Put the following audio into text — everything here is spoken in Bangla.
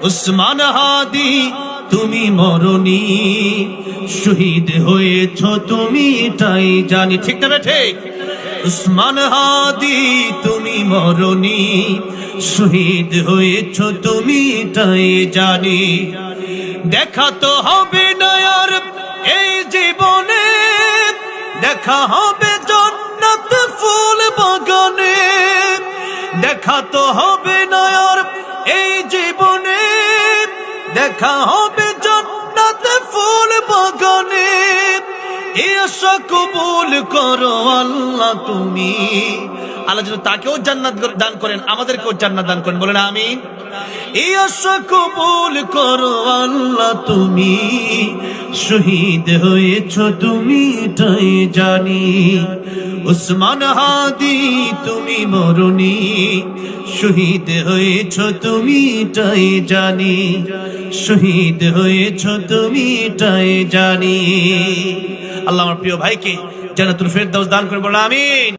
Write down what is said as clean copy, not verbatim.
উসমান হাদি তুমি মরনি, শহীদ হয়েছ তুমি তাই জানি। ঠিক না ঠিক? উসমান হাদি তুমি মরনি, শহীদ হয়েছ তুমি তাই জানি। দেখা তো হবে না আর এই জীবনে, দেখা হবে জান্নাত ফুল বাগানে। দেখা তো হবে না আর এই জীবনে, দেখা হবে জান্নাত ফুল বাগানে। এই আশা কবুল করো আল্লাহ তুমি। আল্লাহ যেন তাকেও জান্নাত দান করেন, আমাদেরকেও জান্নাত দান করেন, বলেন আমিন। এই আশা কবুল করো আল্লাহ তুমি, শহীদ হয়েছ তুমি তাই জানি। উসমান হাদি তুমি মরনি, শহীদ হয়েছ তুমি তাই জানি। শহীদ হয়েছ তুমি তাই জানি। আল্লাহ আমার প্রিয় ভাইকে জান্নাতুল ফেরদাউস দান করেন, বলেন আমিন।